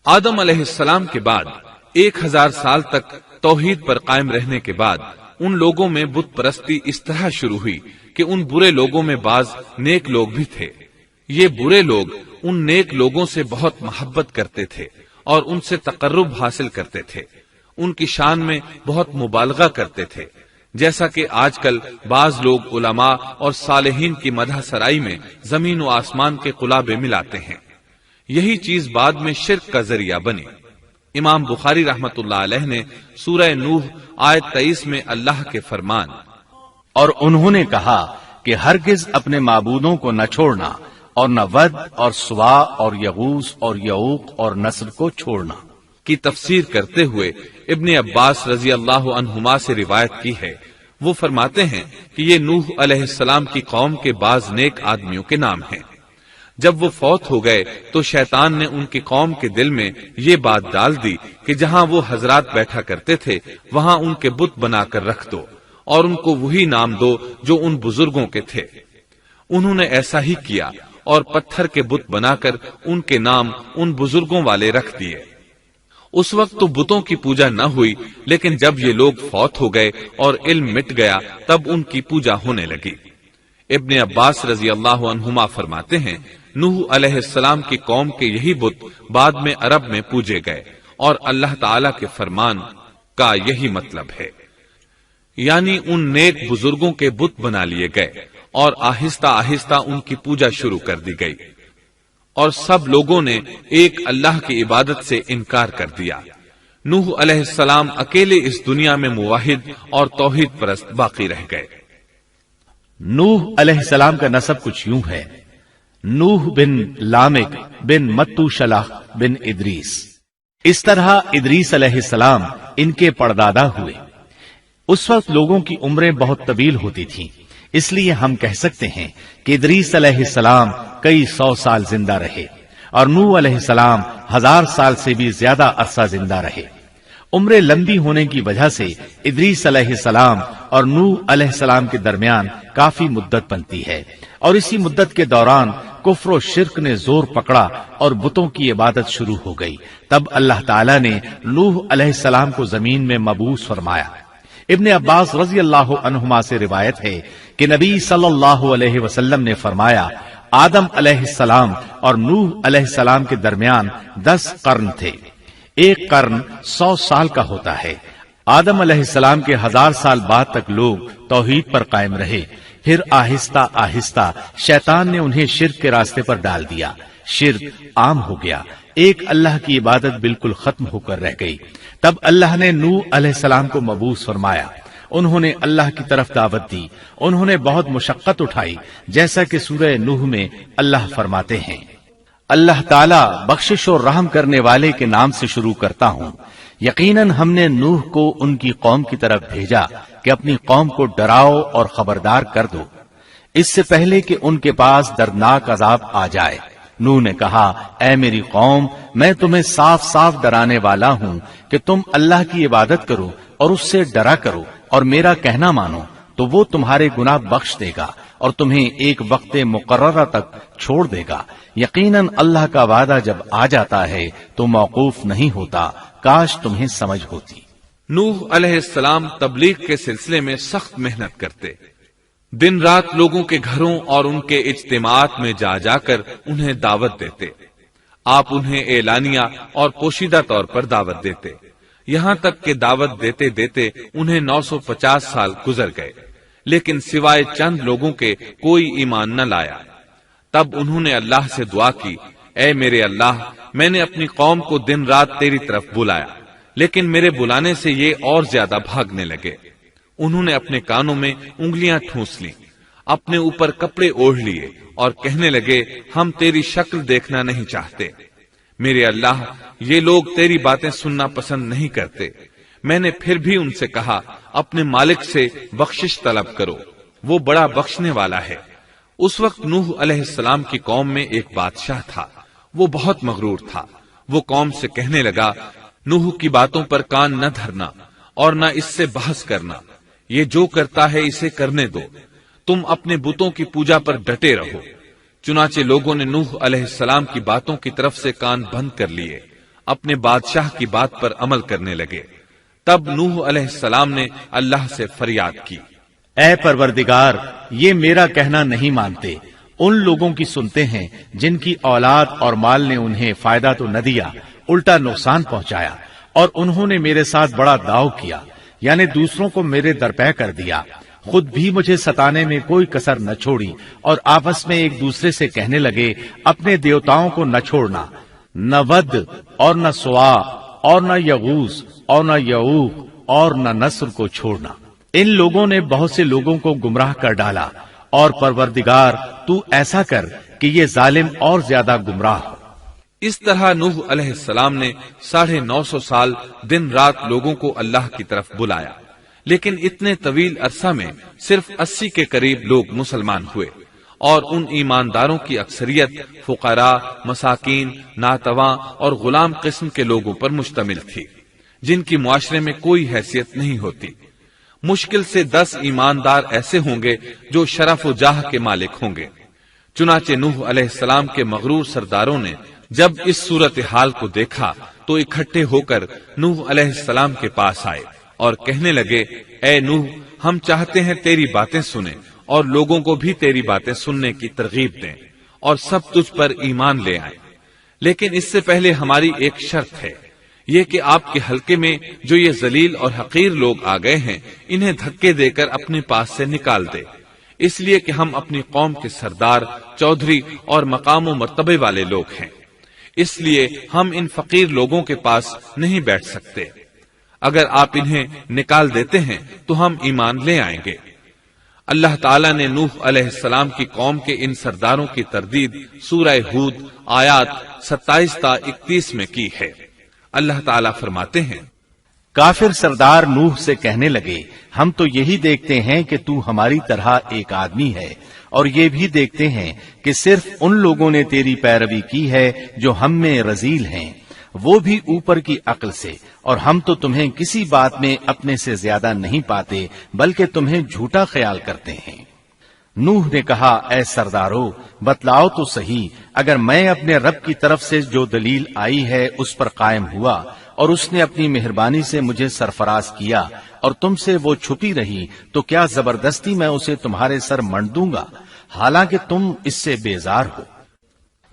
آدم علیہ السلام کے بعد 1000 سال تک توحید پر قائم رہنے کے بعد ان لوگوں میں بت پرستی اس طرح شروع ہوئی کہ ان برے لوگوں میں بعض نیک لوگ بھی تھے۔ یہ برے لوگ ان نیک لوگوں سے بہت محبت کرتے تھے اور ان سے تقرب حاصل کرتے تھے، ان کی شان میں بہت مبالغہ کرتے تھے، جیسا کہ آج کل بعض لوگ علماء اور صالحین کی مدح سرائی میں زمین و آسمان کے قلابے ملاتے ہیں۔ یہی چیز بعد میں شرک کا ذریعہ بنی۔ امام بخاری رحمت اللہ علیہ نے سورہ نوح آیت 23 میں اللہ کے فرمان اور انہوں نے کہا کہ ہرگز اپنے معبودوں کو نہ چھوڑنا اور نہ ود اور سوا اور یغوث اور یعوق اور نصر کو چھوڑنا کی تفسیر کرتے ہوئے ابن عباس رضی اللہ عنہما سے روایت کی ہے۔ وہ فرماتے ہیں کہ یہ نوح علیہ السلام کی قوم کے بعض نیک آدمیوں کے نام ہیں۔ جب وہ فوت ہو گئے تو شیطان نے ان کی قوم کے دل میں یہ بات ڈال دی کہ جہاں وہ حضرات بیٹھا کرتے تھے وہاں ان کے بت بنا کر رکھ دو اور ان کو وہی نام دو جو ان بزرگوں کے تھے۔ انہوں نے ایسا ہی کیا اور پتھر کے بت بنا کر ان کے نام ان بزرگوں والے رکھ دیے۔ اس وقت تو بتوں کی پوجا نہ ہوئی، لیکن جب یہ لوگ فوت ہو گئے اور علم مٹ گیا تب ان کی پوجا ہونے لگی۔ ابن عباس رضی اللہ عنہما فرماتے ہیں نوح علیہ السلام کی قوم کے یہی بت بعد میں عرب میں پوجے گئے اور اللہ تعالی کے فرمان کا یہی مطلب ہے، یعنی ان نیک بزرگوں کے بت بنا لیے گئے اور آہستہ آہستہ ان کی پوجا شروع کر دی گئی، اور سب لوگوں نے ایک اللہ کی عبادت سے انکار کر دیا۔ نوح علیہ السلام اکیلے اس دنیا میں موحد اور توحید پرست باقی رہ گئے۔ نوح علیہ السلام کا نسب کچھ یوں ہے: نوح بن لامک بن متو شلح بن ادریس۔ اس طرح ادریس علیہ السلام ان کے پردادا ہوئے۔ اس وقت لوگوں کی عمریں بہت طویل ہوتی تھیں، اس لیے ہم کہہ سکتے ہیں کہ ادریس علیہ السلام کئی 100 سال زندہ رہے اور نوح علیہ السلام 1000 سال سے بھی زیادہ عرصہ زندہ رہے۔ عمریں لمبی ہونے کی وجہ سے ادریس علیہ السلام اور نوح علیہ السلام کے درمیان کافی مدت بنتی ہے، اور اسی مدت کے دوران کفر و شرک نے زور پکڑا اور بتوں کی عبادت شروع ہو گئی۔ تب اللہ تعالیٰ نے نوح علیہ السلام کو زمین میں مبعوث فرمایا۔ ابن عباس رضی اللہ عنہما سے روایت ہے کہ نبی صلی اللہ علیہ وسلم نے فرمایا آدم علیہ السلام اور نوح علیہ السلام کے درمیان 10 قرن تھے۔ ایک قرن 100 سال کا ہوتا ہے۔ آدم علیہ السلام کے 1000 سال بعد تک لوگ توحید پر قائم رہے، پھر آہستہ آہستہ شیطان نے انہیں شرک کے راستے پر ڈال دیا، شرک عام ہو گیا، ایک اللہ کی عبادت بالکل ختم ہو کر رہ گئی۔ تب اللہ نے نوح علیہ السلام کو مبعوث فرمایا، انہوں نے اللہ کی طرف دعوت دی، انہوں نے بہت مشقت اٹھائی، جیسا کہ سورہ نوح میں اللہ فرماتے ہیں اللہ تعالیٰ بخشش اور رحم کرنے والے کے نام سے شروع کرتا ہوں۔ یقیناً ہم نے نوح کو ان کی قوم کی طرف بھیجا کہ اپنی قوم کو ڈراؤ اور خبردار کر دو، اس سے پہلے کہ ان کے پاس دردناک عذاب آ جائے۔ نوح نے کہا اے میری قوم، میں تمہیں صاف صاف ڈرانے والا ہوں کہ تم اللہ کی عبادت کرو اور اس سے ڈرا کرو اور میرا کہنا مانو، تو وہ تمہارے گناہ بخش دے گا اور تمہیں ایک وقت مقررہ تک چھوڑ دے گا۔ یقیناً اللہ کا وعدہ جب آ جاتا ہے تو موقوف نہیں ہوتا، کاش تمہیں سمجھ ہوتی۔ نوح علیہ السلام تبلیغ کے سلسلے میں سخت محنت کرتے، دن رات لوگوں کے گھروں اور ان کے اجتماعات میں جا جا کر انہیں دعوت دیتے۔ آپ انہیں اعلانیہ اور پوشیدہ طور پر دعوت دیتے، یہاں تک کہ دعوت دیتے دیتے انہیں 950 سال گزر گئے، لیکن سوائے چند لوگوں کے کوئی ایمان نہ لایا۔ تب انہوں نے اللہ سے دعا کی اے میرے اللہ، میں نے اپنی قوم کو دن رات تیری طرف بلایا، لیکن میرے بلانے سے یہ اور زیادہ بھاگنے لگے۔ انہوں نے اپنے کانوں میں انگلیاں ٹھونس لیں، اپنے اوپر کپڑے اوڑھ لیے اور کہنے لگے ہم تیری شکل دیکھنا نہیں چاہتے۔ میرے اللہ، یہ لوگ تیری باتیں سننا پسند نہیں کرتے۔ میں نے پھر بھی ان سے کہا اپنے مالک سے بخشش طلب کرو، وہ بڑا بخشنے والا ہے۔ اس وقت نوح علیہ السلام کی قوم میں ایک بادشاہ تھا، وہ بہت مغرور تھا۔ وہ قوم سے کہنے لگا نوح کی باتوں پر کان نہ دھرنا اور نہ اس سے بحث کرنا، یہ جو کرتا ہے اسے کرنے دو، تم اپنے بتوں کی پوجا پر ڈٹے رہو۔ چنانچہ لوگوں نے نوح علیہ السلام کی باتوں کی طرف سے کان بند کر لیے۔ اپنے بادشاہ کی بات پر عمل کرنے لگے۔ تب نوح علیہ السلام نے اللہ سے فریاد کی، اے پروردگار، یہ میرا کہنا نہیں مانتے، ان لوگوں کی سنتے ہیں جن کی اولاد اور مال نے انہیں فائدہ تو نہ دیا، الٹا نقصان پہنچایا، اور انہوں نے میرے ساتھ بڑا داؤ کیا، یعنی دوسروں کو میرے درپے کر دیا، خود بھی مجھے ستانے میں کوئی کسر نہ چھوڑی، اور آپس میں ایک دوسرے سے کہنے لگے اپنے دیوتاؤں کو نہ چھوڑنا، نہ ود اور نہ سوا اور نہ یغوث اور نہ یعوق اور نہ نصر کو چھوڑنا۔ ان لوگوں نے بہت سے لوگوں کو گمراہ کر ڈالا، اور پروردگار تو ایسا کر کہ یہ ظالم اور زیادہ گمراہ ہو۔ اس طرح نوح علیہ السلام نے 950 سال دن رات لوگوں کو اللہ کی طرف بلایا، لیکن اتنے طویل عرصہ میں صرف 80 کے قریب لوگ مسلمان ہوئے، اور ان ایمانداروں کی اکثریت فقراء، مساکین، ناتواں اور غلام قسم کے لوگوں پر مشتمل تھی، جن کی معاشرے میں کوئی حیثیت نہیں ہوتی۔ مشکل سے 10 ایماندار ایسے ہوں گے جو شرف و جاہ کے مالک ہوں گے۔ چنانچہ نوح علیہ السلام کے مغرور سرداروں نے جب اس صورتحال کو دیکھا تو اکٹھے ہو کر نوح علیہ السلام کے پاس آئے اور کہنے لگے، اے نوح، ہم چاہتے ہیں تیری باتیں سنیں اور لوگوں کو بھی تیری باتیں سننے کی ترغیب دیں اور سب تجھ پر ایمان لے آئیں، لیکن اس سے پہلے ہماری ایک شرط ہے، یہ کہ آپ کے حلقے میں جو یہ ذلیل اور حقیر لوگ آ گئے ہیں انہیں دھکے دے کر اپنے پاس سے نکال دے، اس لیے کہ ہم اپنی قوم کے سردار، چودھری اور مقام و مرتبے والے لوگ ہیں، اس لیے ہم ان فقیر لوگوں کے پاس نہیں بیٹھ سکتے، اگر آپ انہیں نکال دیتے ہیں تو ہم ایمان لے آئیں گے۔ اللہ تعالیٰ نے نوح علیہ السلام کی قوم کے ان سرداروں کی تردید سورہ ہود آیات 27 تا 31 میں کی ہے۔ اللہ تعالیٰ فرماتے ہیں، کافر سردار نوح سے کہنے لگے ہم تو یہی دیکھتے ہیں کہ تو ہماری طرح ایک آدمی ہے، اور یہ بھی دیکھتے ہیں کہ صرف ان لوگوں نے تیری پیروی کی ہے جو ہم میں رذیل ہیں، وہ بھی اوپر کی عقل سے، اور ہم تو تمہیں کسی بات میں اپنے سے زیادہ نہیں پاتے بلکہ تمہیں جھوٹا خیال کرتے ہیں۔ نوح نے کہا، اے سردارو، بتلاؤ تو صحیح، اگر میں اپنے رب کی طرف سے جو دلیل آئی ہے اس پر قائم ہوا اور اس نے اپنی مہربانی سے مجھے سرفراز کیا اور تم سے وہ چھپی رہی تو کیا زبردستی میں اسے تمہارے سر منڈ دوں گا، حالانکہ تم اس سے بیزار ہو۔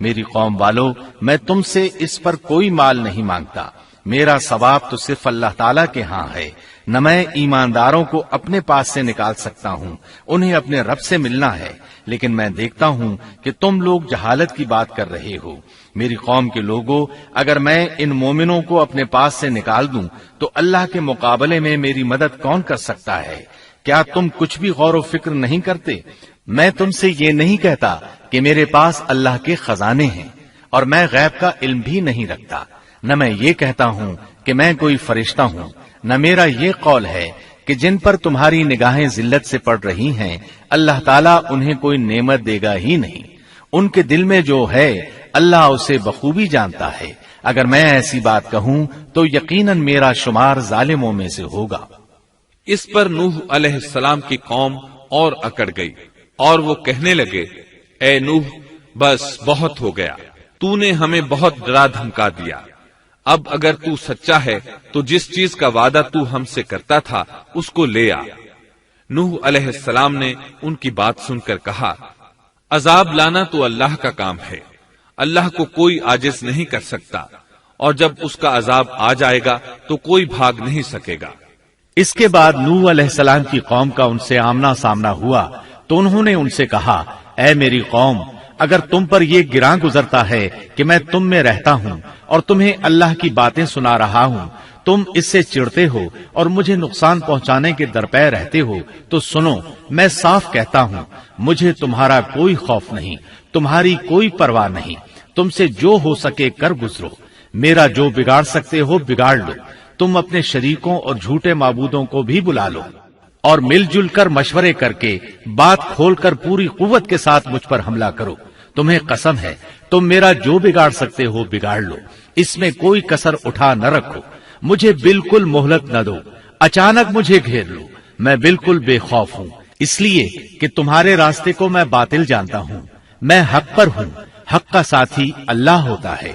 میری قوم والو، میں تم سے اس پر کوئی مال نہیں مانگتا، میرا ثواب تو صرف اللہ تعالیٰ کے ہاں ہے، نہ میں ایمانداروں کو اپنے پاس سے نکال سکتا ہوں، انہیں اپنے رب سے ملنا ہے، لیکن میں دیکھتا ہوں کہ تم لوگ جہالت کی بات کر رہے ہو۔ میری قوم کے لوگوں، اگر میں ان مومنوں کو اپنے پاس سے نکال دوں تو اللہ کے مقابلے میں میری مدد کون کر سکتا ہے؟ کیا تم کچھ بھی غور و فکر نہیں کرتے؟ میں تم سے یہ نہیں کہتا کہ میرے پاس اللہ کے خزانے ہیں اور میں غیب کا علم بھی نہیں رکھتا، نہ میں یہ کہتا ہوں کہ میں کوئی فرشتہ ہوں، نہ میرا یہ قول ہے کہ جن پر تمہاری نگاہیں ذلت سے پڑ رہی ہیں اللہ تعالیٰ انہیں کوئی نعمت دے گا ہی نہیں، ان کے دل میں جو ہے اللہ اسے بخوبی جانتا ہے، اگر میں ایسی بات کہوں تو یقیناً میرا شمار ظالموں میں سے ہوگا۔ اس پر نوح علیہ السلام کی قوم اور اکڑ گئی اور وہ کہنے لگے، اے نوح، بس بہت ہو گیا، تو نے ہمیں بہت ڈرا دھمکا دیا، اب اگر تو سچا ہے تو جس چیز کا وعدہ تو ہم سے کرتا تھا اس کو لے آ۔ نوح علیہ السلام نے ان کی بات سن کر کہا، عذاب لانا تو اللہ کا کام ہے، اللہ کو کوئی عاجز نہیں کر سکتا، اور جب اس کا عذاب آ جائے گا تو کوئی بھاگ نہیں سکے گا۔ اس کے بعد نوح علیہ السلام کی قوم کا ان سے آمنا سامنا ہوا تو انہوں نے ان سے کہا، اے میری قوم، اگر تم پر یہ گراں گزرتا ہے کہ میں تم میں رہتا ہوں اور تمہیں اللہ کی باتیں سنا رہا ہوں، تم اس سے چڑھتے ہو اور مجھے نقصان پہنچانے کے درپے رہتے ہو، تو سنو، میں صاف کہتا ہوں، مجھے تمہارا کوئی خوف نہیں، تمہاری کوئی پرواہ نہیں، تم سے جو ہو سکے کر گزرو، میرا جو بگاڑ سکتے ہو بگاڑ لو، تم اپنے شریکوں اور جھوٹے معبودوں کو بھی بلا لو اور مل جل کر مشورے کر کے بات کھول کر پوری قوت کے ساتھ مجھ پر حملہ کرو، تمہیں قسم ہے تم میرا جو بگاڑ سکتے ہو بگاڑ لو، اس میں کوئی کسر اٹھا نہ رکھو، مجھے بالکل مہلت نہ دو، اچانک مجھے گھیر لو، میں بالکل بے خوف ہوں، اس لیے کہ تمہارے راستے کو میں باطل جانتا ہوں، میں حق پر ہوں، حق کا ساتھی اللہ ہوتا ہے،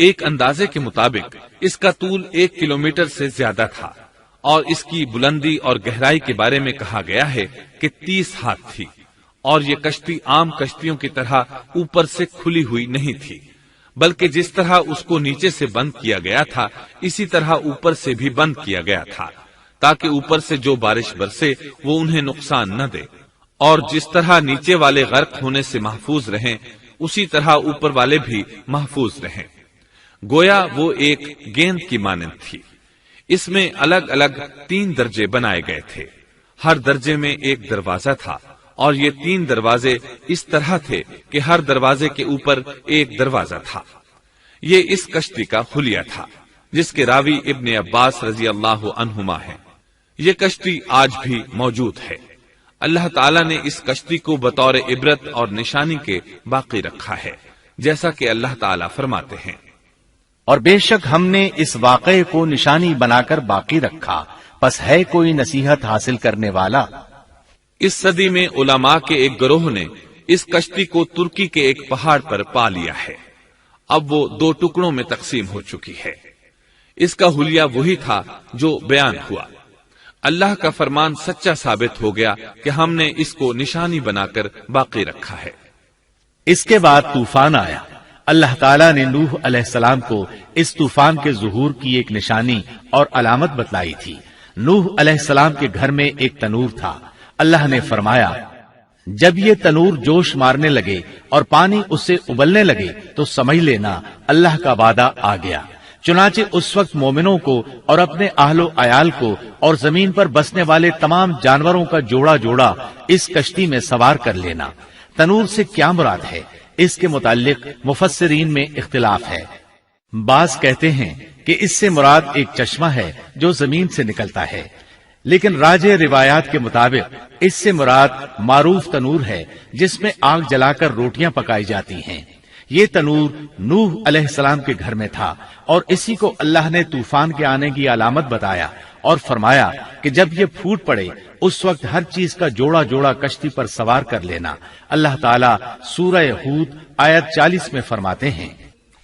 ایک اندازے کے مطابق اس کا طول 1 کلومیٹر سے زیادہ تھا اور اس کی بلندی اور گہرائی کے بارے میں کہا گیا ہے کہ 30 ہاتھ تھی، اور یہ کشتی عام کشتیوں کی طرح اوپر سے کھلی ہوئی نہیں تھی، بلکہ جس طرح اس کو نیچے سے بند کیا گیا تھا اسی طرح اوپر سے بھی بند کیا گیا تھا، تاکہ اوپر سے جو بارش برسے وہ انہیں نقصان نہ دے، اور جس طرح نیچے والے غرق ہونے سے محفوظ رہیں اسی طرح اوپر والے بھی محفوظ رہیں۔ گویا وہ ایک گیند کی مانند تھی۔ اس میں الگ الگ 3 درجے بنائے گئے تھے، ہر درجے میں ایک دروازہ تھا، اور یہ 3 دروازے اس طرح تھے کہ ہر دروازے کے اوپر ایک دروازہ تھا۔ یہ اس کشتی کا حلیہ تھا، جس کے راوی ابن عباس رضی اللہ عنہما ہے۔ یہ کشتی آج بھی موجود ہے۔ اللہ تعالیٰ نے اس کشتی کو بطور عبرت اور نشانی کے باقی رکھا ہے، جیسا کہ اللہ تعالیٰ فرماتے ہیں، اور بے شک ہم نے اس واقعے کو نشانی بنا کر باقی رکھا، پس ہے کوئی نصیحت حاصل کرنے والا۔ اس صدی میں علماء کے ایک گروہ نے اس کشتی کو ترکی کے ایک پہاڑ پر پا لیا ہے۔ اب وہ 2 ٹکڑوں میں تقسیم ہو چکی ہے۔ اس کا حلیہ وہی تھا جو بیان ہوا۔ اللہ کا فرمان سچا ثابت ہو گیا کہ ہم نے اس کو نشانی بنا کر باقی رکھا ہے۔ اس کے بعد طوفان آیا۔ اللہ تعالیٰ نے نوح علیہ السلام کو اس طوفان کے ظہور کی ایک نشانی اور علامت بتلائی تھی۔ نوح علیہ السلام کے گھر میں ایک تنور تھا۔ اللہ نے فرمایا، جب یہ تنور جوش مارنے لگے اور پانی اس سے ابلنے لگے تو سمجھ لینا اللہ کا وعدہ آ گیا۔ چنانچہ اس وقت مومنوں کو اور اپنے اہل و عیال کو اور زمین پر بسنے والے تمام جانوروں کا جوڑا جوڑا اس کشتی میں سوار کر لینا۔ تنور سے کیا مراد ہے، اس کے متعلق مفسرین میں اختلاف ہے۔ بعض کہتے ہیں کہ اس سے مراد ایک چشمہ ہے جو زمین سے نکلتا ہے، لیکن راجح روایات کے مطابق اس سے مراد معروف تنور ہے جس میں آگ جلا کر روٹیاں پکائی جاتی ہیں۔ یہ تنور نوح علیہ السلام کے گھر میں تھا، اور اسی کو اللہ نے طوفان کے آنے کی علامت بتایا اور فرمایا کہ جب یہ پھوٹ پڑے اس وقت ہر چیز کا جوڑا جوڑا کشتی پر سوار کر لینا۔ اللہ تعالیٰ سورہ ہود آیت 40 میں فرماتے ہیں،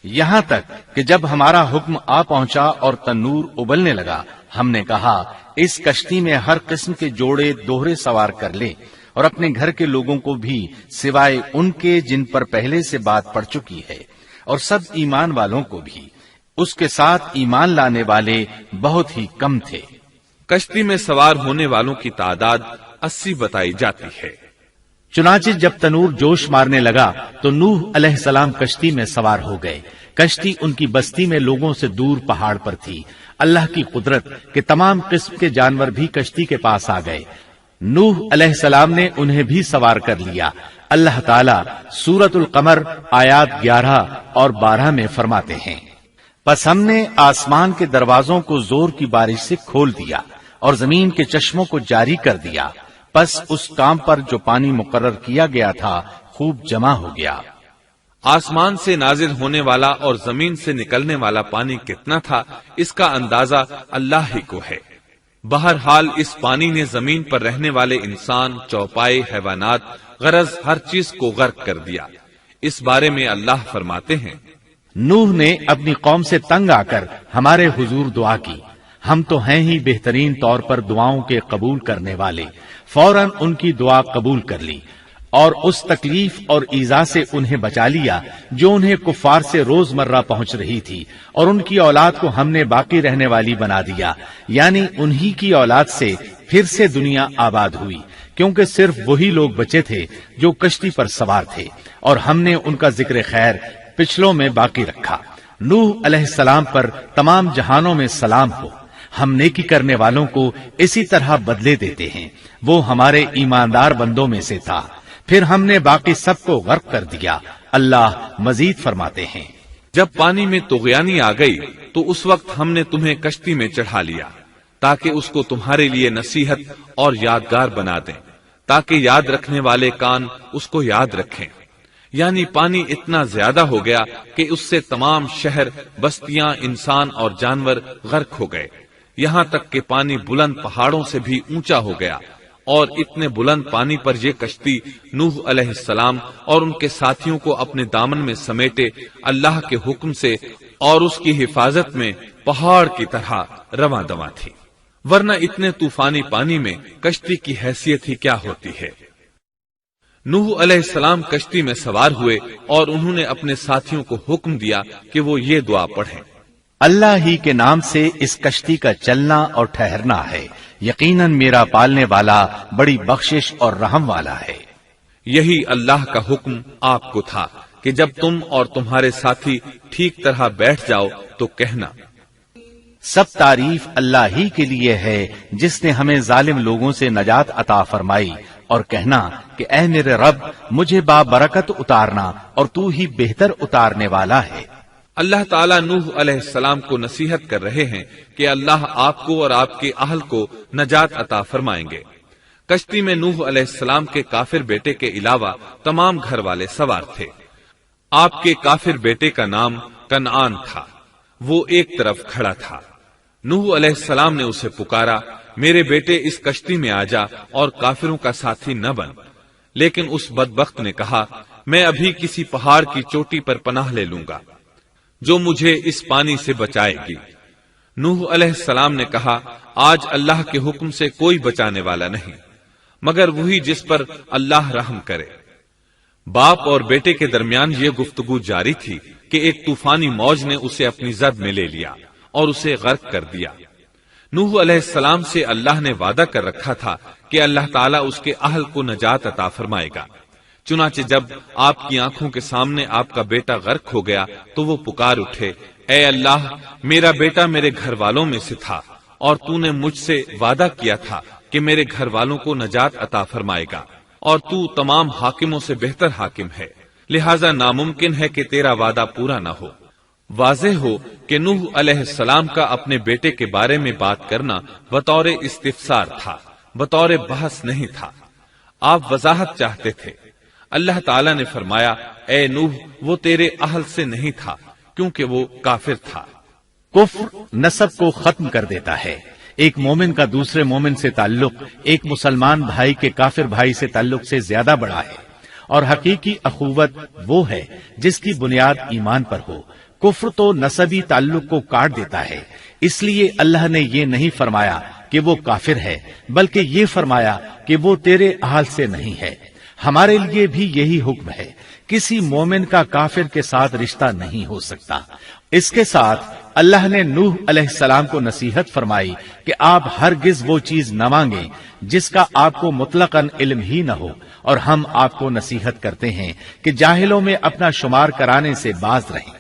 یہاں تک کہ جب ہمارا حکم آ پہنچا اور تنور ابلنے لگا، ہم نے کہا اس کشتی میں ہر قسم کے جوڑے دوہرے سوار کر لے، اور اپنے گھر کے لوگوں کو بھی سوائے ان کے جن پر پہلے سے بات پڑ چکی ہے، اور سب ایمان والوں کو بھی۔ اس کے ساتھ ایمان لانے والے بہت ہی کم تھے۔ کشتی میں سوار ہونے والوں کی تعداد 80 بتائی جاتی ہے۔ چنانچہ جب تنور جوش مارنے لگا تو نوح علیہ السلام کشتی میں سوار ہو گئے۔ کشتی ان کی بستی میں لوگوں سے دور پہاڑ پر تھی۔ اللہ کی قدرت کہ تمام قسم کے جانور بھی کشتی کے پاس آ گئے۔ نوح علیہ السلام نے انہیں بھی سوار کر لیا۔ اللہ تعالیٰ سورۃ القمر آیات 11 اور 12 میں فرماتے ہیں، پس ہم نے آسمان کے دروازوں کو زور کی بارش سے کھول دیا اور زمین کے چشموں کو جاری کر دیا، پس اس کام پر جو پانی مقرر کیا گیا تھا خوب جمع ہو گیا۔ آسمان سے نازل ہونے والا اور زمین سے نکلنے والا پانی کتنا تھا اس کا اندازہ اللہ ہی کو ہے۔ بہرحال اس پانی نے زمین پر رہنے والے انسان، چوپائے، حیوانات، غرض ہر چیز کو غرق کر دیا۔ اس بارے میں اللہ فرماتے ہیں، نوح نے اپنی قوم سے تنگ آ کر ہمارے حضور دعا کی، ہم تو ہیں ہی بہترین طور پر دعاؤں کے قبول کرنے والے۔ فوراً ان کی دعا قبول کر لی اور اس تکلیف اور ایذا سے انہیں بچا لیا جو انہیں کفار سے روزمرہ پہنچ رہی تھی، اور ان کی اولاد کو ہم نے باقی رہنے والی بنا دیا، یعنی انہی کی اولاد سے پھر سے دنیا آباد ہوئی، کیونکہ صرف وہی لوگ بچے تھے جو کشتی پر سوار تھے، اور ہم نے ان کا ذکر خیر پچھلوں میں باقی رکھا۔ نوح علیہ السلام پر تمام جہانوں میں سلام ہو۔ ہم نیکی کرنے والوں کو اسی طرح بدلے دیتے ہیں، وہ ہمارے ایماندار بندوں میں سے تھا، پھر ہم نے باقی سب کو غرق کر دیا۔ اللہ مزید فرماتے ہیں، جب پانی میں طغیانی آ گئی تو اس وقت ہم نے تمہیں کشتی میں چڑھا لیا تاکہ اس کو تمہارے لیے نصیحت اور یادگار بنا دیں، تاکہ یاد رکھنے والے کان اس کو یاد رکھیں۔ یعنی پانی اتنا زیادہ ہو گیا کہ اس سے تمام شہر، بستیاں، انسان اور جانور غرق ہو گئے، یہاں تک کہ پانی بلند پہاڑوں سے بھی اونچا ہو گیا اور اتنے بلند پانی پر یہ کشتی نوح علیہ السلام اور ان کے ساتھیوں کو اپنے دامن میں سمیٹے اللہ کے حکم سے اور اس کی حفاظت میں پہاڑ کی طرح رواں دواں تھی، ورنہ اتنے طوفانی پانی میں کشتی کی حیثیت ہی کیا ہوتی ہے۔ نوح علیہ السلام کشتی میں سوار ہوئے اور انہوں نے اپنے ساتھیوں کو حکم دیا کہ وہ یہ دعا پڑھیں، اللہ ہی کے نام سے اس کشتی کا چلنا اور ٹھہرنا ہے، یقیناً میرا پالنے والا بڑی بخشش اور رحم والا ہے۔ یہی اللہ کا حکم آپ کو تھا کہ جب تم اور تمہارے ساتھی ٹھیک طرح بیٹھ جاؤ تو کہنا، سب تعریف اللہ ہی کے لیے ہے جس نے ہمیں ظالم لوگوں سے نجات عطا فرمائی، اور کہنا کہ اے میرے رب مجھے بابرکت اتارنا اور تو ہی بہتر اتارنے والا ہے۔ اللہ تعالیٰ نوح علیہ السلام کو نصیحت کر رہے ہیں کہ اللہ آپ کو اور آپ کے اہل کو نجات عطا فرمائیں گے۔ کشتی میں نوح علیہ السلام کے کافر بیٹے کے علاوہ تمام گھر والے سوار تھے۔ آپ کے کافر بیٹے کا نام کنعان تھا، وہ ایک طرف کھڑا تھا۔ نوح علیہ السلام نے اسے پکارا، میرے بیٹے اس کشتی میں آ جا اور کافروں کا ساتھی نہ بن، لیکن اس بدبخت نے کہا، میں ابھی کسی پہاڑ کی چوٹی پر پناہ لے لوں گا جو مجھے اس پانی سے بچائے گی۔ نوح علیہ السلام نے کہا، آج اللہ کے حکم سے کوئی بچانے والا نہیں مگر وہی جس پر اللہ رحم کرے۔ باپ اور بیٹے کے درمیان یہ گفتگو جاری تھی کہ ایک طوفانی موج نے اسے اپنی زد میں لے لیا اور اسے غرق کر دیا۔ نوح علیہ السلام سے اللہ نے وعدہ کر رکھا تھا کہ اللہ تعالیٰ اس کے اہل کو نجات عطا فرمائے گا۔ چنانچہ جب آپ کی آنکھوں کے سامنے آپ کا بیٹا غرق ہو گیا تو وہ پکار اٹھے، اے اللہ، میرا بیٹا میرے گھر والوں میں سے تھا اور تو نے مجھ سے وعدہ کیا تھا کہ میرے گھر والوں کو نجات عطا فرمائے گا، اور تو تمام حاکموں سے بہتر حاکم ہے، لہذا ناممکن ہے کہ تیرا وعدہ پورا نہ ہو۔ واضح ہو کہ نوح علیہ السلام کا اپنے بیٹے کے بارے میں بات کرنا بطور استفسار تھا، بطور بحث نہیں تھا۔ آپ وضاحت چاہتے تھے۔ اللہ تعالیٰ نے فرمایا، اے نوح، وہ تیرے اہل سے نہیں تھا کیونکہ وہ کافر تھا۔ کفر نسب کو ختم کر دیتا ہے۔ ایک مومن کا دوسرے مومن سے تعلق ایک مسلمان بھائی کے کافر بھائی سے تعلق سے زیادہ بڑا ہے، اور حقیقی اخوت وہ ہے جس کی بنیاد ایمان پر ہو۔ کفر تو نسبی تعلق کو کاٹ دیتا ہے، اس لیے اللہ نے یہ نہیں فرمایا کہ وہ کافر ہے، بلکہ یہ فرمایا کہ وہ تیرے اہل سے نہیں ہے۔ ہمارے لیے بھی یہی حکم ہے، کسی مومن کا کافر کے ساتھ رشتہ نہیں ہو سکتا۔ اس کے ساتھ اللہ نے نوح علیہ السلام کو نصیحت فرمائی کہ آپ ہرگز وہ چیز نہ مانگیں جس کا آپ کو مطلقاً علم ہی نہ ہو، اور ہم آپ کو نصیحت کرتے ہیں کہ جاہلوں میں اپنا شمار کرانے سے باز رہیں۔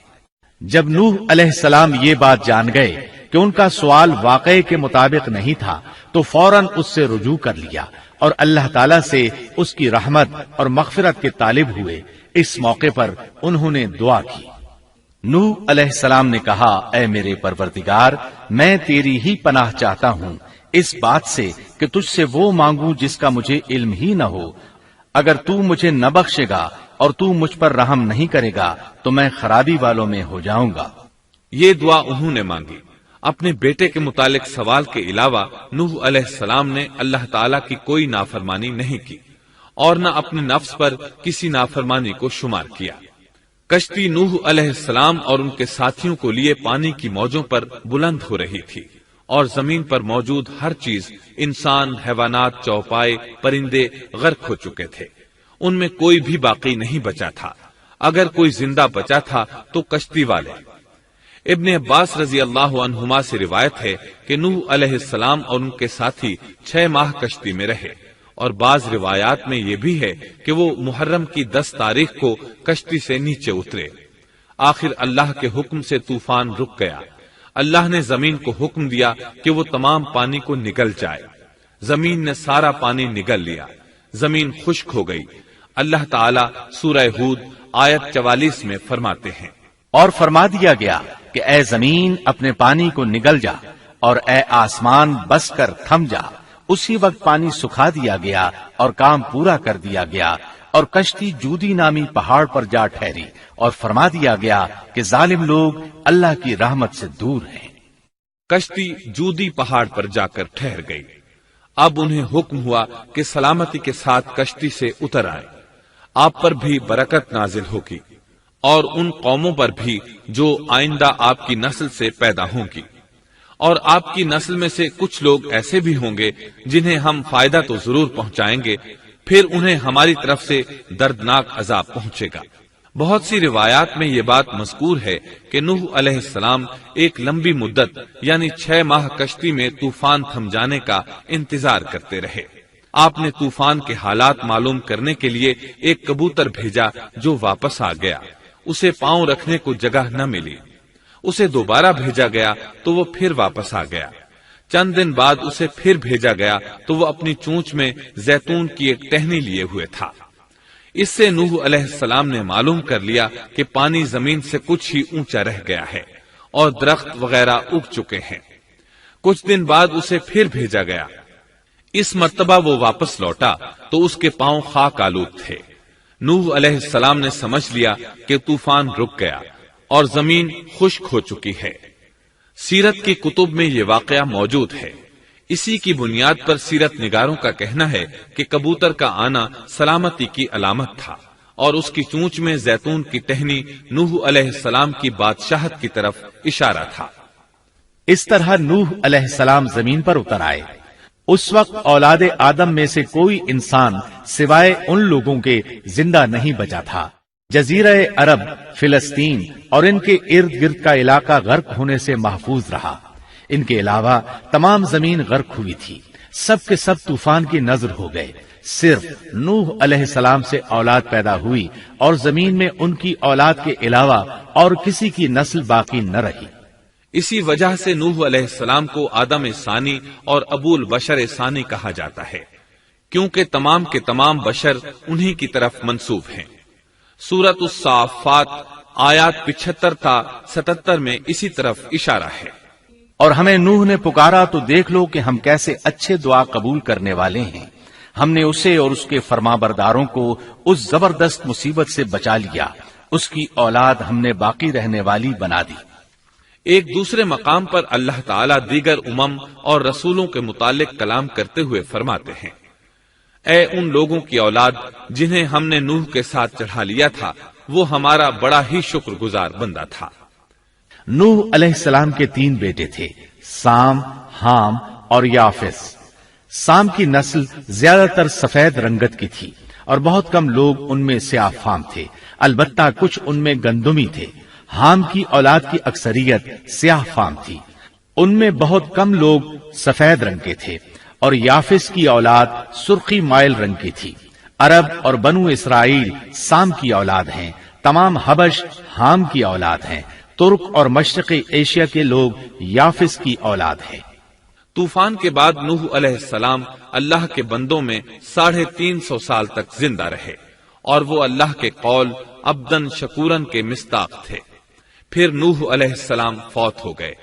جب نوح علیہ السلام یہ بات جان گئے کہ ان کا سوال واقعے کے مطابق نہیں تھا تو فوراً اس سے رجوع کر لیا اور اللہ تعالیٰ سے اس کی رحمت اور مغفرت کے طالب ہوئے۔ اس موقع پر انہوں نے دعا کی۔ نوح علیہ السلام نے کہا، اے میرے پروردگار، میں تیری ہی پناہ چاہتا ہوں اس بات سے کہ تجھ سے وہ مانگوں جس کا مجھے علم ہی نہ ہو۔ اگر تو مجھے نہ بخشے گا اور تو مجھ پر رحم نہیں کرے گا تو میں خرابی والوں میں ہو جاؤں گا۔ یہ دعا انہوں نے مانگی۔ اپنے بیٹے کے متعلق سوال کے علاوہ نوح علیہ السلام نے اللہ تعالیٰ کی کوئی نافرمانی نہیں کی اور نہ اپنے نفس پر کسی نافرمانی کو شمار کیا۔ کشتی نوح علیہ السلام اور ان کے ساتھیوں کو لیے پانی کی موجوں پر بلند ہو رہی تھی، اور زمین پر موجود ہر چیز، انسان، حیوانات، چوپائے، پرندے غرق ہو چکے تھے۔ ان میں کوئی بھی باقی نہیں بچا تھا۔ اگر کوئی زندہ بچا تھا تو کشتی والے۔ ابن عباس رضی اللہ عنہما سے روایت ہے کہ نوح علیہ السلام اور ان کے ساتھی 6 ماہ کشتی میں رہے، اور بعض روایات میں یہ بھی ہے کہ وہ محرم کی 10 تاریخ کو کشتی سے نیچے اترے۔ آخر اللہ کے حکم سے طوفان رک گیا۔ اللہ نے زمین کو حکم دیا کہ وہ تمام پانی کو نگل جائے۔ زمین نے سارا پانی نگل لیا، زمین خشک ہو گئی۔ اللہ تعالیٰ سورہ ہود آیت 44 میں فرماتے ہیں، اور فرما دیا گیا کہ اے زمین اپنے پانی کو نگل جا، اور اے آسمان بس کر تھم جا۔ اسی وقت پانی سکھا دیا گیا اور کام پورا کر دیا گیا، اور کشتی جودی نامی پہاڑ پر جا ٹھہری، اور فرما دیا گیا کہ ظالم لوگ اللہ کی رحمت سے دور ہیں۔ کشتی جودی پہاڑ پر جا کر ٹھہر گئی۔ اب انہیں حکم ہوا کہ سلامتی کے ساتھ کشتی سے اتر آئیں، آپ پر بھی برکت نازل ہوگی اور ان قوموں پر بھی جو آئندہ آپ کی نسل سے پیدا ہوں گی، اور آپ کی نسل میں سے کچھ لوگ ایسے بھی ہوں گے جنہیں ہم فائدہ تو ضرور پہنچائیں گے، پھر انہیں ہماری طرف سے دردناک عذاب پہنچے گا۔ بہت سی روایات میں یہ بات مذکور ہے کہ نوح علیہ السلام ایک لمبی مدت یعنی 6 ماہ کشتی میں طوفان تھم جانے کا انتظار کرتے رہے۔ آپ نے طوفان کے حالات معلوم کرنے کے لیے ایک کبوتر بھیجا جو واپس آ گیا، اسے پاؤں رکھنے کو جگہ نہ ملی۔ اسے دوبارہ بھیجا گیا تو وہ پھر واپس آ گیا۔ چند دن بعد اسے پھر بھیجا گیا تو وہ اپنی چونچ میں زیتون کی ایک ٹہنی لیے ہوئے تھا۔ اس سے نوح علیہ السلام نے معلوم کر لیا کہ پانی زمین سے کچھ ہی اونچا رہ گیا ہے اور درخت وغیرہ اگ چکے ہیں۔ کچھ دن بعد اسے پھر بھیجا گیا۔ اس مرتبہ وہ واپس لوٹا تو اس کے پاؤں خاک آلود تھے۔ نوح علیہ السلام نے سمجھ لیا کہ طوفان رک گیا اور زمین خشک ہو چکی ہے۔ سیرت کی کتب میں یہ واقعہ موجود ہے۔ اسی کی بنیاد پر سیرت نگاروں کا کہنا ہے کہ کبوتر کا آنا سلامتی کی علامت تھا اور اس کی چونچ میں زیتون کی ٹہنی نوح علیہ السلام کی بادشاہت کی طرف اشارہ تھا۔ اس طرح نوح علیہ السلام زمین پر اتر آئے۔ اس وقت اولاد آدم میں سے کوئی انسان سوائے ان لوگوں کے زندہ نہیں بچا تھا۔ جزیرہ عرب، فلسطین اور ان کے ارد گرد کا علاقہ غرق ہونے سے محفوظ رہا۔ ان کے علاوہ تمام زمین غرق ہوئی تھی۔ سب کے سب طوفان کی نذر ہو گئے۔ صرف نوح علیہ السلام سے اولاد پیدا ہوئی اور زمین میں ان کی اولاد کے علاوہ اور کسی کی نسل باقی نہ رہی۔ اسی وجہ سے نوح علیہ السلام کو آدم ثانی اور ابو البشر ثانی کہا جاتا ہے، کیونکہ تمام کے تمام بشر انہی کی طرف منسوب ہیں۔ سورۃ الصافات آیات 75 تا 77 میں اسی طرف اشارہ ہے۔ اور ہمیں نوح نے پکارا تو دیکھ لو کہ ہم کیسے اچھے دعا قبول کرنے والے ہیں۔ ہم نے اسے اور اس کے فرمانبرداروں کو اس زبردست مصیبت سے بچا لیا، اس کی اولاد ہم نے باقی رہنے والی بنا دی۔ ایک دوسرے مقام پر اللہ تعالیٰ دیگر امم اور رسولوں کے متعلق کلام کرتے ہوئے فرماتے ہیں، اے ان لوگوں کی اولاد جنہیں ہم نے نوح کے ساتھ چڑھا لیا تھا، وہ ہمارا بڑا ہی شکر گزار بندہ تھا۔ نوح علیہ السلام کے 3 بیٹے تھے، سام، حام اور یافس۔ سام کی نسل زیادہ تر سفید رنگت کی تھی اور بہت کم لوگ ان میں سیاہ فام تھے، البتہ کچھ ان میں گندمی تھے۔ حام کی اولاد کی اکثریت سیاہ فام تھی، ان میں بہت کم لوگ سفید رنگ کے تھے، اور یافس کی اولاد سرخی مائل رنگ کی تھی۔ عرب اور بنو اسرائیل سام کی اولاد ہیں، تمام حبش حام کی اولاد ہیں، ترک اور مشرقی ایشیا کے لوگ یافس کی اولاد ہیں۔ طوفان کے بعد نوح علیہ السلام اللہ کے بندوں میں 350 سال تک زندہ رہے، اور وہ اللہ کے قول عبدن شکورن کے مصداق تھے۔ پھر نوح علیہ السلام فوت ہو گئے۔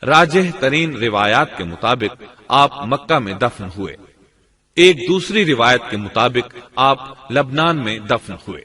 راجح ترین روایات کے مطابق آپ مکہ میں دفن ہوئے، ایک دوسری روایت کے مطابق آپ لبنان میں دفن ہوئے۔